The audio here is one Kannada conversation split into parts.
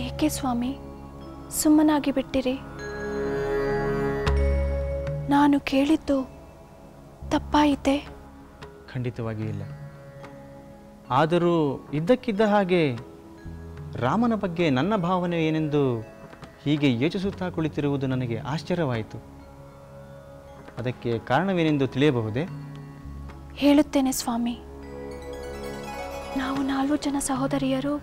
ಏಕೆ ಸ್ವಾಮಿ ಸುಮ್ಮನಾಗಿ ಬಿಟ್ಟಿರಿ? ನಾನು ಕೇಳಿದ್ದು ತಪ್ಪಾಯಿತೆ? ಖಂಡಿತವಾಗಿಯೂ ಇಲ್ಲ. ಆದರೂ ಇದ್ದಕ್ಕಿದ್ದ ಹಾಗೆ ರಾಮನ ಬಗ್ಗೆ ನನ್ನ ಭಾವನೆ ಏನೆಂದು ಹೀಗೆ ಯೋಚಿಸುತ್ತಾ ಕುಳಿತಿರುವುದು ನನಗೆ ಆಶ್ಚರ್ಯವಾಯಿತು. ಅದಕ್ಕೆ ಕಾರಣವೇನೆಂದು ತಿಳಿಯಬಹುದೇ? ಹೇಳುತ್ತೇನೆ ಸ್ವಾಮಿ. ನಾವು 4 ಜನ ಸಹೋದರಿಯರು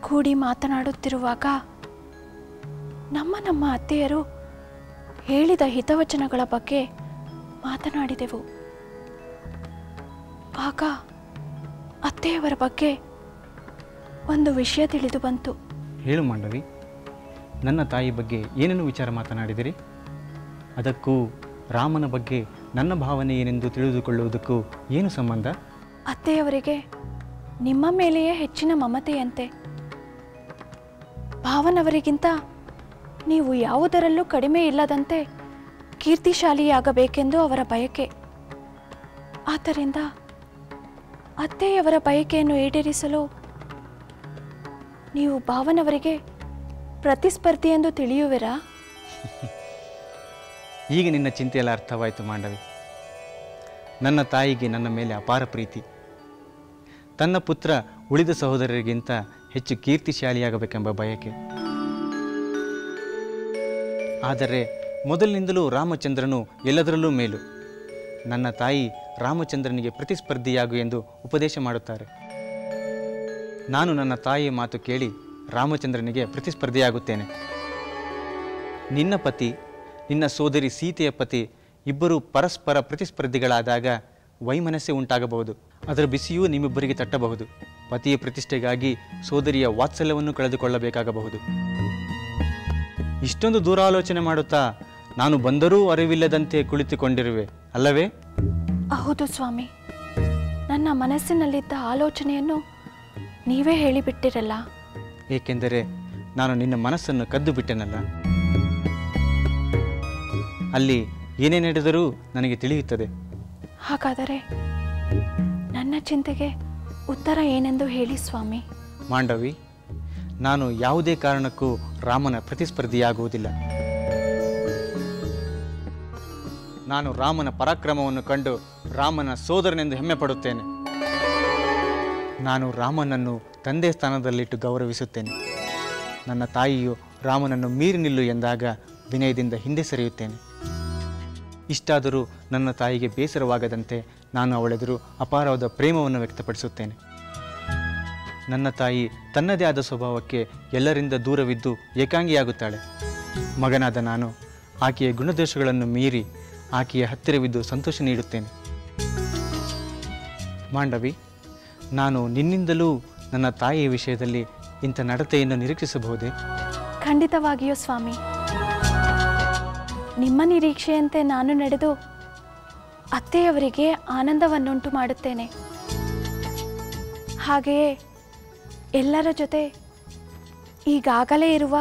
ಕೂಡಿ ಮಾತನಾಡುತ್ತಿರುವಾಗ ನಮ್ಮ ಅತ್ತೆಯರು ಹೇಳಿದ ಹಿತವಚನಗಳ ಬಗ್ಗೆ ಮಾತನಾಡಿದೆವು. ಆಗ ಅತ್ತೆಯವರ ಬಗ್ಗೆ ಒಂದು ವಿಷಯ ತಿಳಿದು ಬಂತು. ಹೇಳು ಮಾಂಡವಿ, ನನ್ನ ತಾಯಿ ಬಗ್ಗೆ ಏನೇನು ವಿಚಾರ ಮಾತನಾಡಿದಿರಿ? ಅದಕ್ಕೂ ರಾಮನ ಬಗ್ಗೆ ನನ್ನ ಭಾವನೆ ಏನೆಂದು ತಿಳಿದುಕೊಳ್ಳುವುದಕ್ಕೂ ಏನು ಸಂಬಂಧ? ಅತ್ತೆಯವರಿಗೆ ನಿಮ್ಮ ಮೇಲೆಯೇ ಹೆಚ್ಚಿನ ಮಮತೆಯಂತೆ. ಭಾವನವರಿಗಿಂತ ನೀವು ಯಾವುದರಲ್ಲೂ ಕಡಿಮೆ ಇಲ್ಲದಂತೆ ಕೀರ್ತಿಶಾಲಿಯಾಗಬೇಕೆಂದು ಅವರ ಬಯಕೆ. ಆದ್ದರಿಂದ ಅತ್ತೆಯವರ ಬಯಕೆಯನ್ನು ಈಡೇರಿಸಲು ನೀವು ಭಾವನವರಿಗೆ ಪ್ರತಿಸ್ಪರ್ಧಿ ಎಂದು ತಿಳಿಯುವಿರಾ? ಈಗ ನಿನ್ನ ಚಿಂತೆಯೆಲ್ಲ ಅರ್ಥವಾಯಿತು ಮಾಂಡವಿ. ನನ್ನ ತಾಯಿಗೆ ನನ್ನ ಮೇಲೆ ಅಪಾರ ಪ್ರೀತಿ. ತನ್ನ ಪುತ್ರ ಉಳಿದ ಸಹೋದರರಿಗಿಂತ ಹೆಚ್ಚು ಕೀರ್ತಿಶಾಲಿಯಾಗಬೇಕೆಂಬ ಬಯಕೆ. ಆದರೆ ಮೊದಲಿನಿಂದಲೂ ರಾಮಚಂದ್ರನು ಎಲ್ಲದರಲ್ಲೂ ಮೇಲು. ನನ್ನ ತಾಯಿ ರಾಮಚಂದ್ರನಿಗೆ ಪ್ರತಿಸ್ಪರ್ಧಿಯಾಗು ಎಂದು ಉಪದೇಶ ಮಾಡುತ್ತಾರೆ. ನಾನು ನನ್ನ ತಾಯಿಯ ಮಾತು ಕೇಳಿ ರಾಮಚಂದ್ರನಿಗೆ ಪ್ರತಿಸ್ಪರ್ಧಿಯಾಗುತ್ತೇನೆ. ನಿನ್ನ ಪತಿ, ನಿನ್ನ ಸೋದರಿ ಸೀತೆಯ ಪತಿ ಇಬ್ಬರು ಪರಸ್ಪರ ಪ್ರತಿಸ್ಪರ್ಧಿಗಳಾದಾಗ ವೈಮನಸ್ಸೆ ಉಂಟಾಗಬಹುದು. ಅದರ ಬಿಸಿಯೂ ನಿಮ್ಮಿಬ್ಬರಿಗೆ ತಟ್ಟಬಹುದು. ಪತಿಯ ಪ್ರತಿಷ್ಠೆಗಾಗಿ ಸೋದರಿಯ ವಾತ್ಸಲ್ಯವನ್ನು ಕಳೆದುಕೊಳ್ಳಬೇಕಾಗಬಹುದು. ಇಷ್ಟೊಂದು ದೂರಾಲೋಚನೆ ಮಾಡುತ್ತಾ ನಾನು ಬಂದರೂ ಅರಿವಿಲ್ಲದಂತೆ ಕುಳಿತುಕೊಂಡಿರುವೆ ಅಲ್ಲವೇ? ಹೌದು ಸ್ವಾಮಿ. ನನ್ನ ಮನಸ್ಸಿನಲ್ಲಿದ್ದ ಆಲೋಚನೆಯನ್ನು ನೀವೇ ಹೇಳಿಬಿಟ್ಟಿರಲ್ಲ. ಏಕೆಂದರೆ ನಾನು ನಿನ್ನ ಮನಸ್ಸನ್ನು ಕದ್ದು ಬಿಟ್ಟೆನಲ್ಲ. ಅಲ್ಲಿ ಏನೇ ನಡೆದರೂ ನನಗೆ ತಿಳಿಯುತ್ತದೆ. ಹಾಗಾದರೆ ನನ್ನ ಚಿಂತೆಗೆ ಉತ್ತರ ಏನೆಂದು ಹೇಳಿ ಸ್ವಾಮಿ. ಮಾಂಡವಿ, ನಾನು ಯಾವುದೇ ಕಾರಣಕ್ಕೂ ರಾಮನ ಪ್ರತಿಸ್ಪರ್ಧಿಯಾಗುವುದಿಲ್ಲ. ನಾನು ರಾಮನ ಪರಾಕ್ರಮವನ್ನು ಕಂಡು ರಾಮನ ಸೋದರನೆಂದು ಹೆಮ್ಮೆ ಪಡುತ್ತೇನೆ. ನಾನು ರಾಮನನ್ನು ತಂದೆ ಸ್ಥಾನದಲ್ಲಿಟ್ಟು ಗೌರವಿಸುತ್ತೇನೆ. ನನ್ನ ತಾಯಿಯು ರಾಮನನ್ನು ಮೀರಿ ನಿಲ್ಲು ಎಂದಾಗ ವಿನಯದಿಂದ ಹಿಂದೆ ಸರಿಯುತ್ತೇನೆ. ಇಷ್ಟಾದರೂ ನನ್ನ ತಾಯಿಗೆ ಬೇಸರವಾಗದಂತೆ ನಾನು ಅವಳೆದುರು ಅಪಾರವಾದ ಪ್ರೇಮವನ್ನು ವ್ಯಕ್ತಪಡಿಸುತ್ತೇನೆ. ನನ್ನ ತಾಯಿ ತನ್ನದೇ ಆದ ಸ್ವಭಾವಕ್ಕೆ ಎಲ್ಲರಿಂದ ದೂರವಿದ್ದು ಏಕಾಂಗಿಯಾಗುತ್ತಾಳೆ. ಮಗನಾದ ನಾನು ಆಕೆಯ ಗುಣದೋಷಗಳನ್ನು ಮೀರಿ ಆಕೆಯ ಹತ್ತಿರವಿದ್ದು ಸಂತೋಷ ನೀಡುತ್ತೇನೆ. ಮಾಂಡವಿ, ನಾನು ನಿನ್ನಿಂದಲೂ ನನ್ನ ತಾಯಿಯ ವಿಷಯದಲ್ಲಿ ಇಂಥ ನಡತೆಯನ್ನು ನಿರೀಕ್ಷಿಸಬಹುದೇ? ಖಂಡಿತವಾಗಿಯೂ ಸ್ವಾಮಿ. ನಿಮ್ಮ ನಿರೀಕ್ಷೆಯಂತೆ ನಾನು ನಡೆದು ಅತ್ತೆಯವರಿಗೆ ಆನಂದವನ್ನುಂಟು ಮಾಡುತ್ತೇನೆ. ಹಾಗೆಯೇ ಎಲ್ಲರ ಜೊತೆ ಈಗಾಗಲೇ ಇರುವ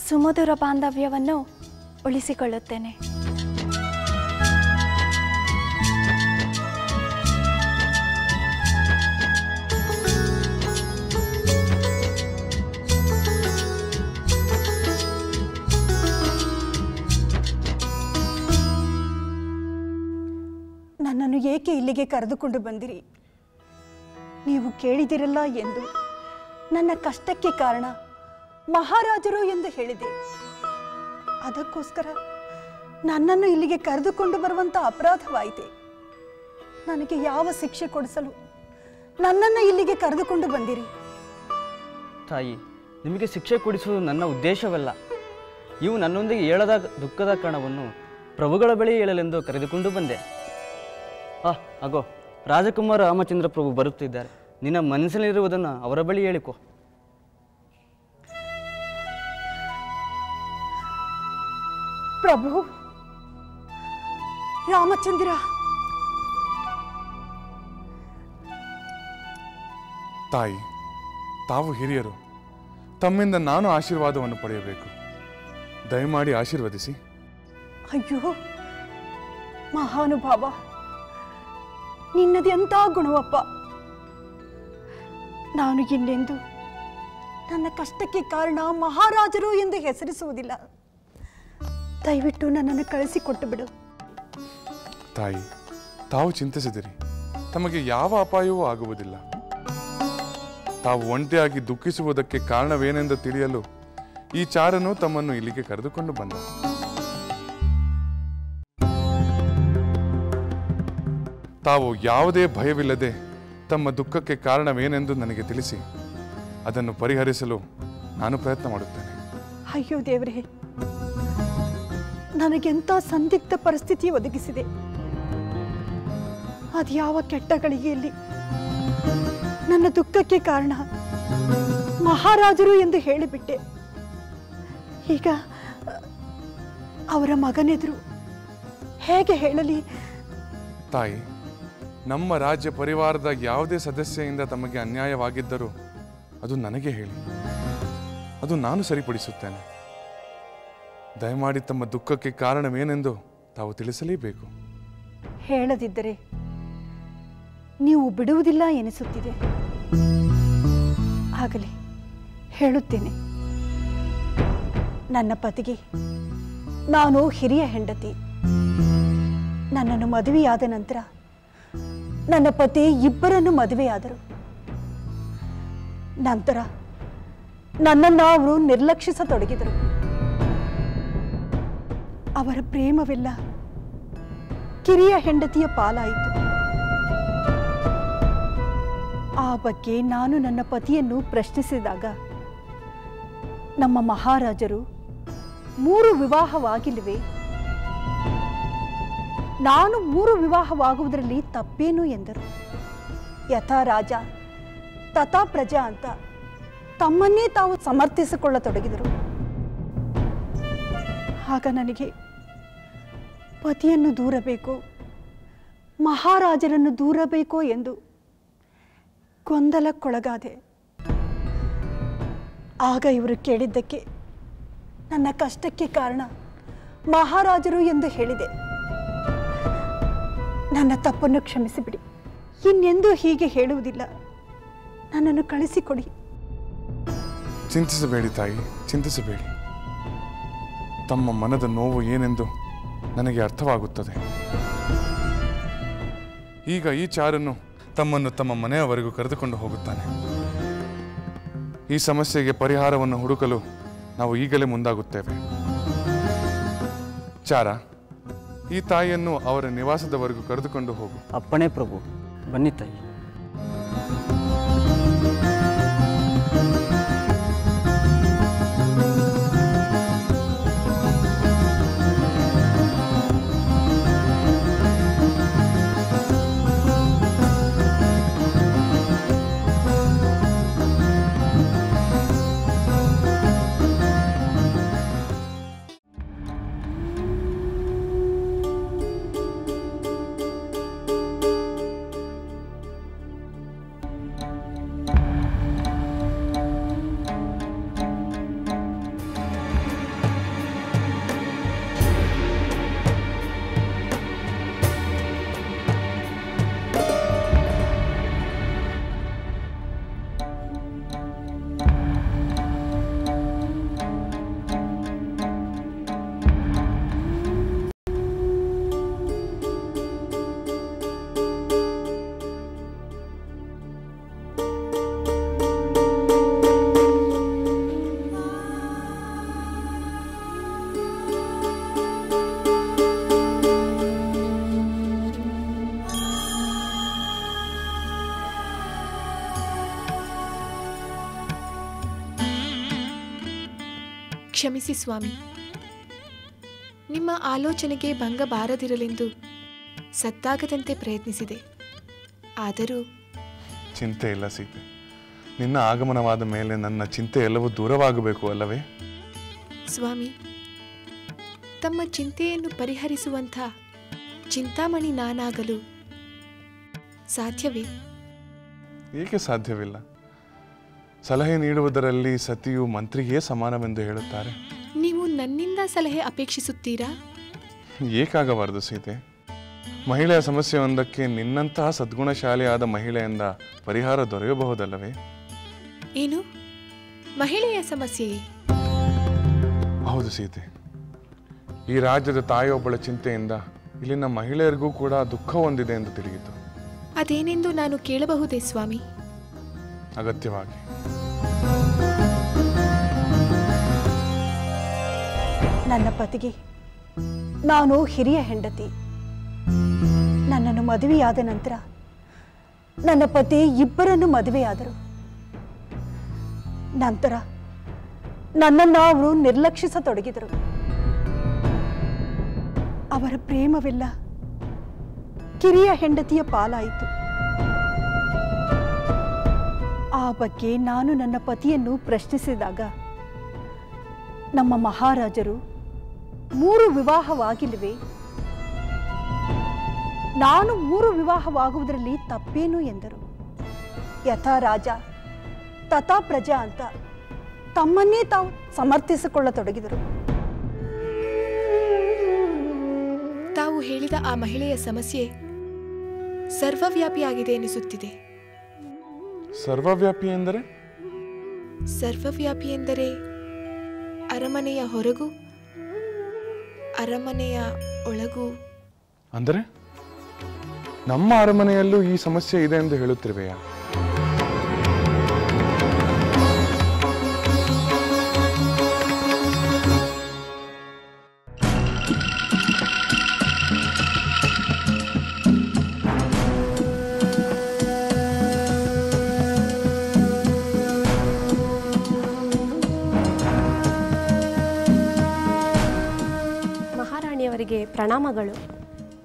ಸುಮಧುರ ಬಾಂಧವ್ಯವನ್ನು ಉಳಿಸಿಕೊಳ್ಳುತ್ತೇನೆ. ನನ್ನನ್ನು ಏಕೆ ಇಲ್ಲಿಗೆ ಕರೆದುಕೊಂಡು ಬಂದಿರಿ? ನೀವು ಕೇಳಿದಿರಲ್ಲ ಎಂದು ನನ್ನ ಕಷ್ಟಕ್ಕೆ ಕಾರಣ ಮಹಾರಾಜರು ಎಂದು ಹೇಳಿದೆ. ಅದಕ್ಕೋಸ್ಕರ ನನ್ನನ್ನು ಇಲ್ಲಿಗೆ ಕರೆದುಕೊಂಡು ಬರುವಂಥ ಅಪರಾಧವಾಯಿತೆ. ನನಗೆ ಯಾವ ಶಿಕ್ಷೆ ಕೊಡಿಸಲು ನನ್ನನ್ನು ಇಲ್ಲಿಗೆ ಕರೆದುಕೊಂಡು ಬಂದಿರಿ? ತಾಯಿ, ನಿಮಗೆ ಶಿಕ್ಷೆ ಕೊಡಿಸುವುದು ನನ್ನ ಉದ್ದೇಶವಲ್ಲ. ಇವು ನನ್ನೊಂದಿಗೆ ಹೇಳದ ದುಃಖದ ಕಾರಣವನ್ನು ಪ್ರಭುಗಳ ಬಳಿ ಹೇಳಲೆಂದು ಕರೆದುಕೊಂಡು ಬಂದೆ. ಅಗೋ, ರಾಜಕುಮಾರ ರಾಮಚಂದ್ರ ಪ್ರಭು ಬರುತ್ತಿದ್ದಾರೆ. ನಿನ್ನ ಮನಸ್ಸಿನಲ್ಲಿರುವುದನ್ನು ಅವರ ಬಳಿ ಹೇಳಿಕೊ. ಪ್ರಭು ರಾಮಚಂದ್ರ, ತಾಯಿ, ತಾವು ಹಿರಿಯರು, ತಮ್ಮಿಂದ ನಾನು ಆಶೀರ್ವಾದವನ್ನು ಪಡೆಯಬೇಕು. ದಯಮಾಡಿ ಆಶೀರ್ವದಿಸಿ. ಅಯ್ಯೋ ಮಹಾನುಭಾವ, ನಿನ್ನದೆಂಥ ಗುಣವಪ್ಪ. ನಾನು ಇನ್ನೆಂದು ನನ್ನ ಕಷ್ಟಕ್ಕೆ ಕಾರಣ ಮಹಾರಾಜರು ಎಂದು ಹೆಸರಿಸುವುದಿಲ್ಲ. ದಯವಿಟ್ಟು ನನ್ನನ್ನು ಕಳಿಸಿಕೊಟ್ಟು ಬಿಡು. ತಾಯಿ, ತಾವು ಚಿಂತಿಸಿದಿರಿ. ತಮಗೆ ಯಾವ ಅಪಾಯವೂ ಆಗುವುದಿಲ್ಲ. ತಾವು ಒಂಟಿಯಾಗಿ ದುಃಖಿಸುವುದಕ್ಕೆ ಕಾರಣವೇನೆಂದು ತಿಳಿಯಲು ಈ ಚಾರನು ತಮ್ಮನ್ನು ಇಲ್ಲಿಗೆ ಕರೆದುಕೊಂಡು ಬಂದ. ತಾವು ಯಾವುದೇ ಭಯವಿಲ್ಲದೆ ತಮ್ಮ ದುಃಖಕ್ಕೆ ಕಾರಣವೇನೆಂದು ನನಗೆ ತಿಳಿಸಿ ಅದನ್ನು ಪರಿಹರಿಸಲು ನಾನು ಪ್ರಯತ್ನ ಮಾಡುತ್ತೇನೆ. ಅಯ್ಯೋ ದೇವರೇ, ನನಗೆಂಥ ಸಂದಿಗ್ಧ ಪರಿಸ್ಥಿತಿ ಒದಗಿಸಿದೆ. ಅದ್ಯಾವ ಕೆಟ್ಟ ಗಳಿಗೆಯಲ್ಲಿ ನನ್ನ ದುಃಖಕ್ಕೆ ಕಾರಣ ಮಹಾರಾಜರು ಎಂದು ಹೇಳಿಬಿಟ್ಟೆ. ಈಗ ಅವರ ಮಗನೆದುರು ಹೇಗೆ ಹೇಳಲಿ? ತಾಯಿ, ನಮ್ಮ ರಾಜ್ಯ ಪರಿವಾರದ ಯಾವುದೇ ಸದಸ್ಯೆಯಿಂದ ತಮಗೆ ಅನ್ಯಾಯವಾಗಿದ್ದರೂ ಅದು ನನಗೆ ಹೇಳಿ, ಅದು ನಾನು ಸರಿಪಡಿಸುತ್ತೇನೆ. ದಯಮಾಡಿ ತಮ್ಮ ದುಃಖಕ್ಕೆ ಕಾರಣವೇನೆಂದು ತಾವು ತಿಳಿಸಲೇಬೇಕು. ಹೇಳದಿದ್ದರೆ ನೀವು ಬಿಡುವುದಿಲ್ಲ ಎನಿಸುತ್ತಿದೆ. ಆಗಲಿ, ಹೇಳುತ್ತೇನೆ. ನನ್ನ ಪತಿಗೆ ನಾನು ಹಿರಿಯ ಹೆಂಡತಿ. ನನ್ನನ್ನು ಮದುವೆಯಾದ ನಂತರ ನನ್ನ ಪತಿ ಇಬ್ಬರನ್ನು ಮದುವೆಯಾದರು. ನಂತರ ನನ್ನನ್ನು ಅವರು ನಿರ್ಲಕ್ಷಿಸತೊಡಗಿದರು. ಅವರ ಪ್ರೇಮವೆಲ್ಲ ಕಿರಿಯ ಹೆಂಡತಿಯ ಪಾಲಾಯಿತು. ಆ ಬಗ್ಗೆ ನಾನು ನನ್ನ ಪತಿಯನ್ನು ಪ್ರಶ್ನಿಸಿದಾಗ ನಮ್ಮ ಮಹಾರಾಜರು 3 ವಿವಾಹವಾಗಿಲ್ಲವೇ, ನಾನು 3 ವಿವಾಹವಾಗುವುದರಲ್ಲಿ ತಪ್ಪೇನು ಎಂದರು. ಯಥಾ ರಾಜ ತಥಾ ಪ್ರಜಾ ಅಂತ ತಮ್ಮನ್ನೇ ತಾವು ಸಮರ್ಥಿಸಿಕೊಳ್ಳತೊಡಗಿದರು. ಆಗ ನನಗೆ ಪತಿಯನ್ನು ದೂರಬೇಕು, ಮಹಾರಾಜರನ್ನು ದೂರಬೇಕೋ ಎಂದು ಗೊಂದಲಕ್ಕೊಳಗಾದೆ. ಆಗ ಇವರು ಕೇಳಿದ್ದಕ್ಕೆ ನನ್ನ ಕಷ್ಟಕ್ಕೆ ಕಾರಣ ಮಹಾರಾಜರು ಎಂದು ಹೇಳಿದೆ. ನನ್ನ ತಪ್ಪನ್ನು ಕ್ಷಮಿಸಿಬಿಡಿ. ಇನ್ನೆಂದೂ ಹೀಗೆ ಹೇಳುವುದಿಲ್ಲ. ನನ್ನನ್ನು ಕಳಿಸಿಕೊಡಿ. ಚಿಂತಿಸಬೇಡಿ ತಾಯಿ, ಚಿಂತಿಸಬೇಡಿ. ತಮ್ಮ ಮನದ ನೋವು ಏನೆಂದು ನನಗೆ ಅರ್ಥವಾಗುತ್ತದೆ. ಈಗ ಈ ಚಾರನ್ನು ತಮ್ಮನ್ನು ತಮ್ಮ ಮನೆಯವರೆಗೂ ಕರೆದುಕೊಂಡು ಹೋಗುತ್ತಾನೆ. ಈ ಸಮಸ್ಯೆಗೆ ಪರಿಹಾರವನ್ನು ಹುಡುಕಲು ನಾವು ಈಗಲೇ ಮುಂದಾಗುತ್ತೇವೆ. ಚಾರ, ಈ ತಾಯಿಯನ್ನು ಅವರ ನಿವಾಸದವರೆಗೂ ಕರೆದುಕೊಂಡು ಹೋಗು. ಅಪ್ಪಣೆ ಪ್ರಭು. ಬನ್ನಿ ತಾಯಿ. ಕ್ಷಮಿಸಿ ಸ್ವಾಮಿ, ನಿಮ್ಮ ಆಲೋಚನೆಗೆ ಭಂಗ ಬಾರದಿರಲೆಂದು ಸತ್ತಾಗದಂತೆ ಪ್ರಯತ್ನಿಸಿದೆ. ಆದರೂ ಚಿಂತೆ ಇಲ್ಲ ಸೀತೆ. ನಿನ್ನ ಆಗಮನವಾದ ಮೇಲೆ ನನ್ನ ಚಿಂತೆ ಎಲ್ಲವೂ ದೂರವಾಗಬೇಕು ಅಲ್ಲವೇ? ಸ್ವಾಮಿ, ತಮ್ಮ ಚಿಂತೆಯನ್ನು ಪರಿಹರಿಸುವಂಥ ಚಿಂತಾಮಣಿ ನಾನಾಗಲು ಸಾಧ್ಯವೇ? ಏಕೆ ಸಾಧ್ಯವಿಲ್ಲ? ಸಲಹೆ ನೀಡುವುದರಲ್ಲಿ ಸತಿಯು ಮಂತ್ರಿಯೇ ಸಮಾನವೆಂದು ಹೇಳುತ್ತಾರೆ. ನೀವು ನನ್ನಿಂದ ಸಲಹೆ ಅಪೇಕ್ಷಿಸುತ್ತೀರಾ? ಏಕಾಗಬಾರದು ಸೀತೆ. ಮಹಿಳೆಯ ಸಮಸ್ಯೆಯೊಂದಕ್ಕೆ ನಿನ್ನಂತಹ ಸದ್ಗುಣಶಾಲಿಯಾದ ಮಹಿಳೆಯಿಂದ ಪರಿಹಾರ ದೊರೆಯಬಹುದಲ್ಲವೇ? ಏನು? ಮಹಿಳೆಯ ಸಮಸ್ಯೆಯೇ? ಹೌದು ಸೀತೆ, ಈ ರಾಜ್ಯದ ತಾಯಿಯೊಬ್ಬಳ ಚಿಂತೆಯಿಂದ ಇಲ್ಲಿನ ಮಹಿಳೆಯರಿಗೂ ಕೂಡ ದುಃಖ ಹೊಂದಿದೆ ಎಂದು ತಿಳಿಯಿತು. ಅದೇನೆಂದು ನಾನು ಕೇಳಬಹುದೇ ಸ್ವಾಮಿ? ಅಗತ್ಯವಾಗಿ. ನನ್ನ ಪತಿಗೆ ನಾನು ಹಿರಿಯ ಹೆಂಡತಿ. ನನ್ನನ್ನು ಮದುವೆಯಾದ ನಂತರ ನನ್ನ ಪತಿ ಇಬ್ಬರನ್ನು ಮದುವೆಯಾದರು. ನಂತರ ನನ್ನನ್ನು ಅವರು ನಿರ್ಲಕ್ಷಿಸತೊಡಗಿದರು. ಅವರ ಪ್ರೇಮವೆಲ್ಲ ಕಿರಿಯ ಹೆಂಡತಿಯ ಪಾಲಾಯಿತು. ಆ ಬಗ್ಗೆ ನಾನು ನನ್ನ ಪತಿಯನ್ನು ಪ್ರಶ್ನಿಸಿದಾಗ ನಮ್ಮ ಮಹಾರಾಜರು 3 ವಿವಾಹವಾಗಿಲ್ವೇ, ನಾನು 3 ವಿವಾಹವಾಗುವುದರಲ್ಲಿ ತಪ್ಪೇನು ಎಂದರು. ಯಥಾ ರಾಜ ತಥಾ ಪ್ರಜಾ ಅಂತ ತಮ್ಮನ್ನೇ ತಾವು ಸಮರ್ಥಿಸಿಕೊಳ್ಳತೊಡಗಿದರು. ತಾವು ಹೇಳಿದ ಆ ಮಹಿಳೆಯ ಸಮಸ್ಯೆ ಸರ್ವವ್ಯಾಪಿಯಾಗಿದೆ ಎನಿಸುತ್ತಿದೆ. ಸರ್ವವ್ಯಾಪಿ ಎಂದರೆ? ಸರ್ವವ್ಯಾಪಿ ಎಂದರೆ ಅರಮನೆಯ ಹೊರಗೂ ಅರಮನೆಯ ಒಳಗೂ. ಅಂದರೆ ನಮ್ಮ ಅರಮನೆಯಲ್ಲೂ ಈ ಸಮಸ್ಯೆ ಇದೆ ಎಂದು ಹೇಳುತ್ತಿರುವೆಯಾ? ಮಹಾರಾಣಿಯವರಿಗೆ ಪ್ರಣಾಮಗಳು.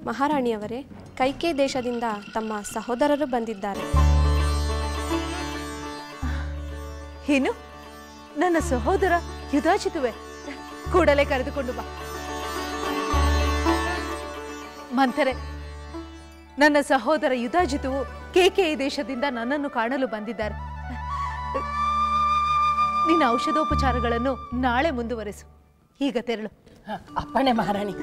ಮಹಾರಾಣಿಯವರೇ, ಕೈಕೇಯಿ ದೇಶದಿಂದ ತಮ್ಮ ಸಹೋದರರು ಬಂದಿದ್ದಾರೆ. ಏನು? ನನ್ನ ಸಹೋದರ ಯುಧಾಜಿತುವೆ? ಕೂಡಲೇ ಕರೆದುಕೊಂಡು ಬಾ. ಮಂಥರೆ, ನನ್ನ ಸಹೋದರ ಯುಧಾಜಿತುವು ಕೈಕೇಯಿ ದೇಶದಿಂದ ನನ್ನನ್ನು ಕಾಣಲು ಬಂದಿದ್ದಾರೆ. ನಿನ್ನ ಔಷಧೋಪಚಾರಗಳನ್ನು ನಾಳೆ ಮುಂದುವರೆಸು. ಈಗ ತೆರಳು. ಅಪ್ಪಣೆ ಮಹಾರಾಣಿ.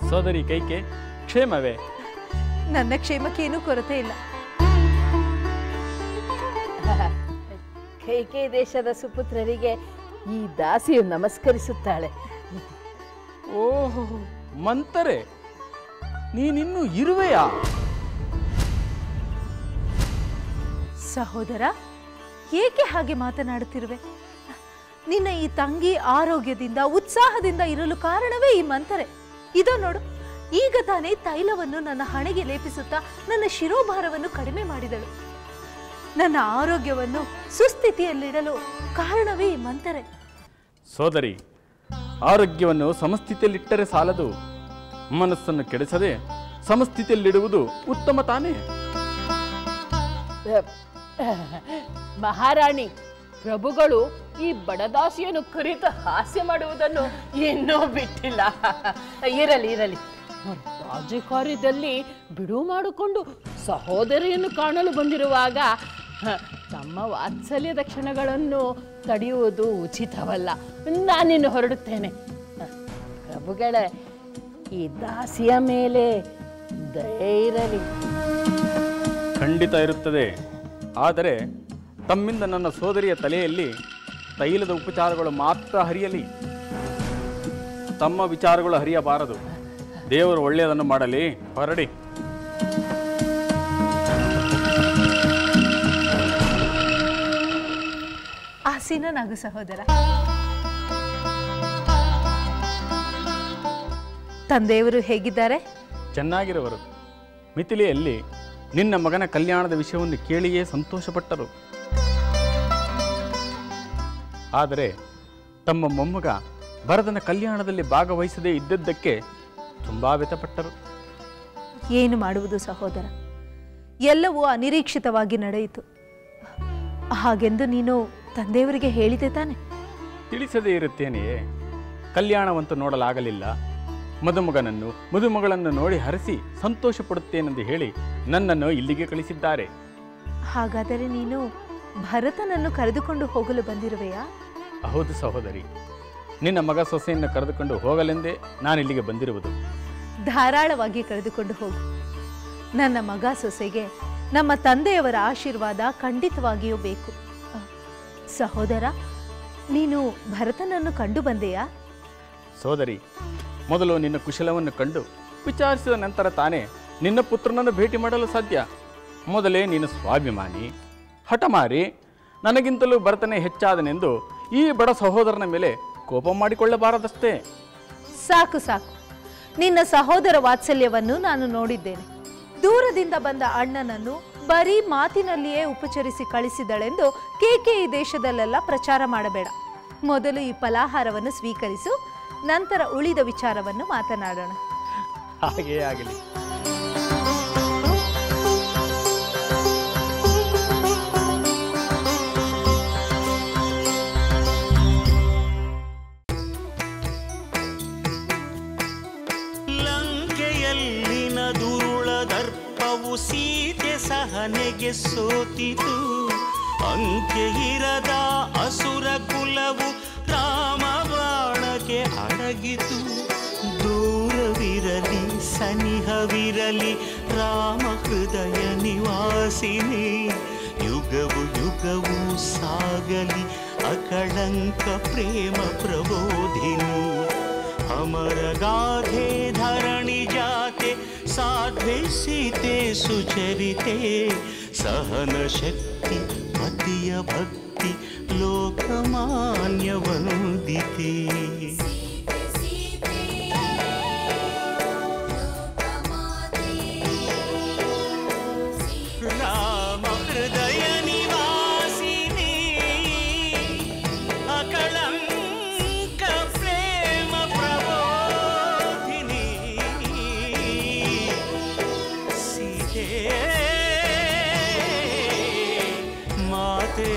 ಸೋದರಿ ಕೈಕೆ ಕ್ಷೇಮವೇ? ನನ್ನ ಕ್ಷೇಮಕ್ಕೇನೂ ಕೊರತೆ ಇಲ್ಲ. ಕೈಕೇಯಿ ದೇಶದ ಸುಪುತ್ರರಿಗೆ ಈ ದಾಸಿಯು ನಮಸ್ಕರಿಸುತ್ತಾಳೆ. ಓಹೋ, ಮಂತರೆ, ನೀನಿನ್ನೂ ಇರುವೆಯಾ? ಸಹೋದರ, ಏಕೆ ಹಾಗೆ ಮಾತನಾಡುತ್ತಿರುವೆ? ನಿನ್ನ ಈ ತಂಗಿ ಆರೋಗ್ಯದಿಂದ ಉತ್ಸಾಹದಿಂದ ಇರಲು ಕಾರಣವೇ ಈ ಮಂಥರೆ. ಇದೋ ನೋಡು, ಈಗ ತಾನೇ ತೈಲವನ್ನು ನನ್ನ ಹಣೆಗೆ ಲೇಪಿಸುತ್ತಾ ನನ್ನ ಶಿರೋಭಾರವನ್ನು ಕಡಿಮೆ ಮಾಡಿದಳು. ನನ್ನ ಆರೋಗ್ಯವನ್ನು ಸುಸ್ಥಿತಿಯಲ್ಲಿಡಲು ಕಾರಣವೇ ಈ ಮಂಥರೆ. ಸೋದರಿ, ಆರೋಗ್ಯವನ್ನು ಸಮಸ್ಥಿತಿಯಲ್ಲಿಟ್ಟರೆ ಸಾಲದು, ಮನಸ್ಸನ್ನು ಕೆಡಿಸದೆ ಸಮಸ್ಥಿತಿಯಲ್ಲಿಡುವುದು ಉತ್ತಮ ತಾನೇ? ಮಹಾರಾಣಿ, ಪ್ರಭುಗಳು ಈ ಬಡದಾಸಿಯನ್ನು ಕುರಿತು ಹಾಸ್ಯ ಮಾಡುವುದನ್ನು ಇನ್ನೂ ಬಿಟ್ಟಿಲ್ಲ. ಇರಲಿ ಇರಲಿ, ರಾಜಕಾರ್ಯದಲ್ಲಿ ಬಿಡುವು ಮಾಡಿಕೊಂಡು ಸಹೋದರಿಯನ್ನು ಕಾಣಲು ಬಂದಿರುವಾಗ ತಮ್ಮ ವಾತ್ಸಲ್ಯದ ಕ್ಷಣಗಳನ್ನು ತಡೆಯುವುದು ಉಚಿತವಲ್ಲ. ನಾನಿನ್ನು ಹೊರಡುತ್ತೇನೆ. ಪ್ರಭುಗಳೇ, ಈ ದಾಸಿಯ ಮೇಲೆ ದಯೆ ಇರಲಿ. ಖಂಡಿತ ಇರುತ್ತದೆ. ಆದರೆ ತಮ್ಮಿಂದ ನನ್ನ ಸೋದರಿಯ ತಲೆಯಲ್ಲಿ ತೈಲದ ಉಪಚಾರಗಳು ಮಾತ್ರ ಹರಿಯಲಿ, ತಮ್ಮ ವಿಚಾರಗಳು ಹರಿಯಬಾರದು. ದೇವರು ಒಳ್ಳೆಯದನ್ನು ಮಾಡಲಿ. ಹೊರಡಿ. ಆಸೀನನಾಗು ಸಹೋದರ. ತಂದೆಯವರು ಹೇಗಿದ್ದಾರೆ? ಚೆನ್ನಾಗಿರುವರು. ಮಿಥಿಲೆಯಲ್ಲಿ ನಿನ್ನ ಮಗನ ಕಲ್ಯಾಣದ ವಿಷಯವನ್ನು ಕೇಳಿಯೇ ಸಂತೋಷಪಟ್ಟರು. ಆದರೆ ತಮ್ಮ ಮೊಮ್ಮಗ ಭರತನ ಕಲ್ಯಾಣದಲ್ಲಿ ಭಾಗವಹಿಸದೇ ಇದ್ದದ್ದಕ್ಕೆ ತುಂಬಾ ವ್ಯಥಪಟ್ಟರು. ಏನು ಮಾಡುವುದು ಸಹೋದರ, ಎಲ್ಲವೂ ಅನಿರೀಕ್ಷಿತವಾಗಿ ನಡೆಯಿತು. ಹಾಗೆಂದು ನೀನು ತಂದೆಯವರಿಗೆ ಹೇಳಿದೆ ತಾನೆ? ತಿಳಿಸದೇ ಇರುತ್ತೇನೆಯೇ? ಕಲ್ಯಾಣವಂತೂ ನೋಡಲಾಗಲಿಲ್ಲ. ಮದುಮಗನನ್ನು ಮದುಮಗಳನ್ನು ನೋಡಿ ಹರಿಸಿ ಸಂತೋಷ ಪಡುತ್ತೇನೆಂದು ಹೇಳಿ ನನ್ನನ್ನು ಇಲ್ಲಿಗೆ ಕಳಿಸಿದ್ದಾರೆ. ಹಾಗಾದರೆ ನೀನು ಭರತನನ್ನು ಕರೆದುಕೊಂಡು ಹೋಗಲು ಬಂದಿರುವೆಯಾ? ಹೌದು ಸಹೋದರಿ, ನಿನ್ನ ಮಗ ಸೊಸೆಯನ್ನು ಕರೆದುಕೊಂಡು ಹೋಗಲೆಂದೇ ನಾನಿಲ್ಲಿಗೆ ಬಂದಿರುವುದು. ಧಾರಾಳವಾಗಿ ಕರೆದುಕೊಂಡು ಹೋಗು. ನನ್ನ ಮಗ ಸೊಸೆಗೆ ನಮ್ಮ ತಂದೆಯವರ ಆಶೀರ್ವಾದ ಖಂಡಿತವಾಗಿಯೂ ಬೇಕು. ಸಹೋದರ, ನೀನು ಭರತನನ್ನು ಕಂಡು ಬಂದೆಯಾ? ಸೋದರಿ, ಮೊದಲು ನಿನ್ನ ಕುಶಲವನ್ನು ಕಂಡು ವಿಚಾರಿಸಿದ ನಂತರ ತಾನೇ ನಿನ್ನ ಪುತ್ರನನ್ನು ಭೇಟಿ ಮಾಡಲು ಸಾಧ್ಯ. ಮೊದಲೇ ನೀನು ಸ್ವಾಭಿಮಾನಿ, ಹಠಮಾರಿ, ನನಗಿಂತಲೂ ಭರತನೇ ಹೆಚ್ಚಾದನೆಂದು ಈ ಬಡ ಸಹೋದರನ ಮೇಲೆ ಕೋಪ ಮಾಡಿಕೊಳ್ಳಬಾರದಷ್ಟೇ. ಸಾಕು ಸಾಕು, ನಿನ್ನ ಸಹೋದರ ವಾತ್ಸಲ್ಯವನ್ನು ನಾನು ನೋಡಿದ್ದೇನೆ. ದೂರದಿಂದ ಬಂದ ಅಣ್ಣನನ್ನು ಬರೀ ಮಾತಿನಲ್ಲಿಯೇ ಉಪಚರಿಸಿ ಕಳಿಸಿದಳೆಂದು ಕೇಕೆಯಿ ದೇಶದಲ್ಲೆಲ್ಲ ಪ್ರಚಾರ ಮಾಡಬೇಡ. ಮೊದಲು ಈ ಫಲಾಹಾರವನ್ನು ಸ್ವೀಕರಿಸು, ನಂತರ ಉಳಿದ ವಿಚಾರವನ್ನು ಮಾತನಾಡೋಣ. ಹಾಗೇ ಆಗಲಿ. ಲಂಕೆಯಲ್ಲಿನ ದುರುಳ ದರ್ಪವು ಸೀತೆ ಸಹನೆಗೆ ಸೋತಿತು. ಅಂಕೆ ಇರದ ಅಸುರ ಕುಲವು ರಾಮ ಬಾಣಕ್ಕೆ ಅಡಗಿತು. ದೂರವಿರಲಿ ಸನಿಹವಿರಲಿ ರಾಮ ಹೃದಯ ನಿವಾಸಿನಿ. ಯುಗವು ಯುಗವು ಸಾಗಲಿ ಅಕಳಂಕ ಪ್ರೇಮ ಪ್ರಬೋಧಿನಿ. ಅಮರ ಗಾಧೆ ಧರಣಿ ಜಾತೆ ಸಾಧ್ವೆ ಸೀತೆ ಸುಚರಿತೆ. ಸಹನ ಶಕ್ತಿ ಪತಿಯ ಭಕ್ತಿ ಲೋಕಮಾನ್ಯ ವಂದಿತೆ. ರಾಮ ಹೃದಯ ನಿವಾಸಿನಿ ಅಕಳಂಕ ಪ್ರೇಮ ಪ್ರಬೋಧಿನಿ. ಸೀತೆ ಮಾತೆ